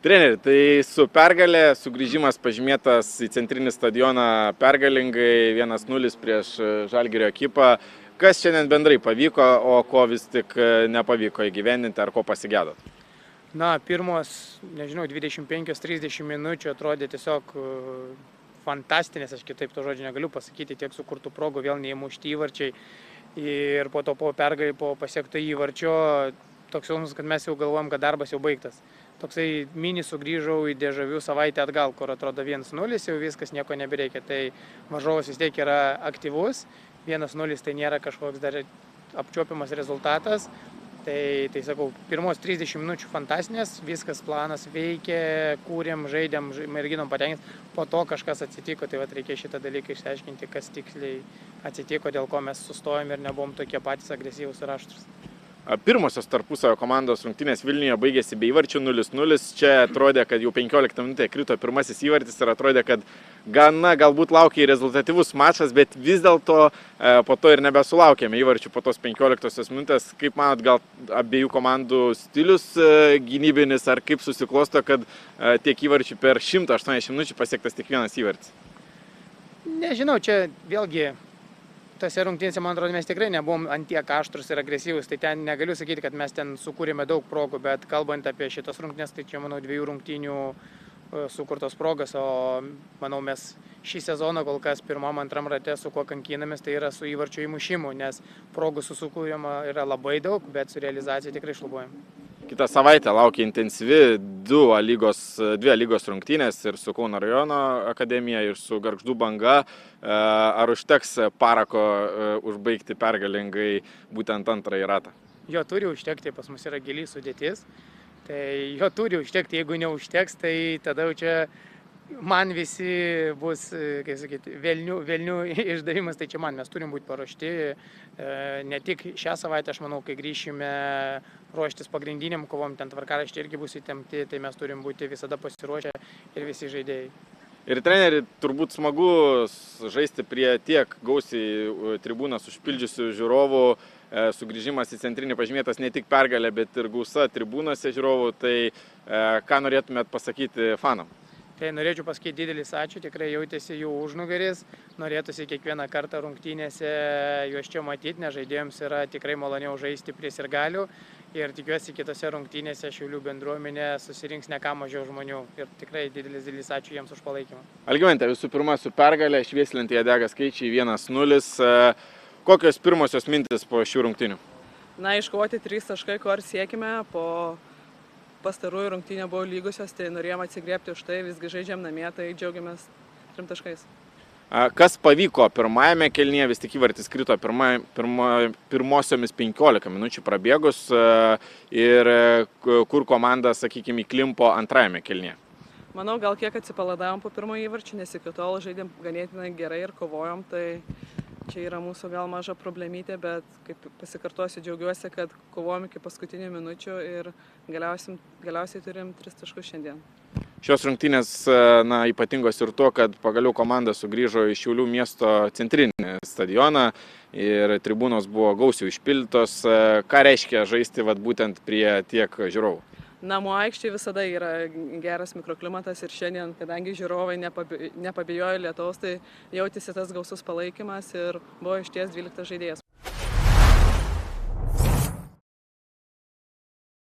Treneri, tai su pergalė, sugrįžimas pažymėtas į centrinį stadioną pergalingai 1-0 prieš Žalgirio ekipą. Kas šiandien bendrai pavyko, o ko vis tik nepavyko įgyvendinti, ar ko pasigėdot? Na, pirmos, 25-30 minučių atrodė tiesiog fantastinės, aš kitaip to žodžio negaliu pasakyti, tiek sukurtų progų, vėl neįmušti įvarčiai. Ir po to po pergalį, po pasiekto įvarčio, toks jausmas, kad mes jau galvojam, kad darbas jau baigtas. Toksai mini sugrįžau į dėžavių savaitę atgal, kur atrodo 1-0, jau viskas nieko nebereikia. Tai varžovas vis tiek yra aktyvus, 1-0 tai nėra kažkoks dar apčiuopiamas rezultatas. Tai sakau, pirmos 30 minučių fantastinės, viskas planas veikė, kūrėm, žaidėm, merginom patenkinti, po to kažkas atsitiko, tai reikia šitą dalyką išsiaiškinti, kas tiksliai atsitiko, dėl ko mes sustojom ir nebuvom tokie patys agresyvūs ir aštrūs. Pirmosios tarpusavio komandos rungtynės Vilniuje baigėsi be įvarčių 0-0. Čia atrodė, kad jau 15 minutė krito pirmasis įvartis ir atrodė, kad gana galbūt laukia rezultatyvus mačas, bet vis dėlto po to ir nebesulaukėme įvarčių po tos 15 minutės. Kaip manot, gal abiejų komandų stilius gynybinis, ar kaip susiklosto, kad tiek įvarčių per 180 minučių pasiektas tik vienas įvartis? Nežinau, čia vėlgi tose rungtynėse, man atrodo, mes tikrai nebuvom antiek aštrus ir agresyvus, tai ten negaliu sakyti, kad mes ten sukūrėme daug progų, bet kalbant apie šitas rungtynės, tai čia, manau, 2 rungtynių sukurtos progas, o manau, mes šį sezoną kol kas pirmam, antram rate su kuo kankinamės, tai yra su įvarčio įmušimu, nes progų susukūrėma yra labai daug, bet su realizacija tikrai šlubuojam. Kitą savaitę laukia intensyvi 2 lygos rungtynės ir su Kauno rajono akademija, ir su Gargždų Banga. Ar užteks parako užbaigti pergalingai būtent antrąjį ratą? Jo turi užtekti, pas mus yra gili sudėtis. Tai jo turi užtekti, jeigu neužteks, tai tada jau čia man visi bus, kaip sakyti, velnių išdavimas, tai čia mes turim būti paruošti. Ne tik šią savaitę, aš manau, kai grįšime ruoštis pagrindiniam kovom, ten tvarkaraščiai irgi bus įtempti, tai mes turim būti visada pasiruošę ir visi žaidėjai. Ir treneri, turbūt smagu žaisti prie tiek gausiai tribūnas užpildžiusių žiūrovų, sugrįžimas į centrinį pažymėtas ne tik pergalė, bet ir gausa tribūnose žiūrovų. Tai ką norėtumėt pasakyti fanam? Tai norėčiau pasakyti didelis ačiū, tikrai jautėsi jų užnugaris, norėtųsi kiekvieną kartą rungtynėse juos čia matyti, nes žaidėjams yra tikrai maloniau žaisti prie sirgalių ir tikiuosi kitose rungtynėse Šiaulių bendruomenė susirinks ne ką mažiau žmonių ir tikrai didelis ačiū jiems už palaikymą. Algimante, visų pirma su pergalė, švieslentėje dega skaičiai 1-0. Kokios pirmosios mintis po šių rungtynių? Na, iškovoti 3 taškai, ko ir siekime, po pastarųjų rungtynių buvo lygusios, tai norėjom atsigriebti už tai, visgi žaidžiam namie, tai džiaugiamės 3 taškais. Kas pavyko pirmajame kėlinyje, vis tik įvartis krito pirmosiomis 15 minučių prabėgus ir kur komanda, sakykime, įklimpo antrajame kėlinyje? Manau, gal kiek atsipaladavom po pirmo įvarčių, nes iki tol žaidėm ganėtinai gerai ir kovojom, tai čia yra mūsų gal maža problemytė, bet kaip pasikartosiu, džiaugiuosi, kad kovojom iki paskutinių minučių ir galiausiai turim 3 taškus šiandien. Šios rungtynės ypatingos ir tuo, kad pagaliau komanda sugrįžo į Šiaulių miesto centrinį stadioną ir tribūnos buvo gausiai užpildytos. Ką reiškia žaisti būtent prie tiek žiūrovų? Namų aikštėje visada yra geras mikroklimatas ir šiandien, kadangi žiūrovai nepabijojo lietaus, tai jautėsi tas gausus palaikymas ir buvo išties 12 žaidėjas.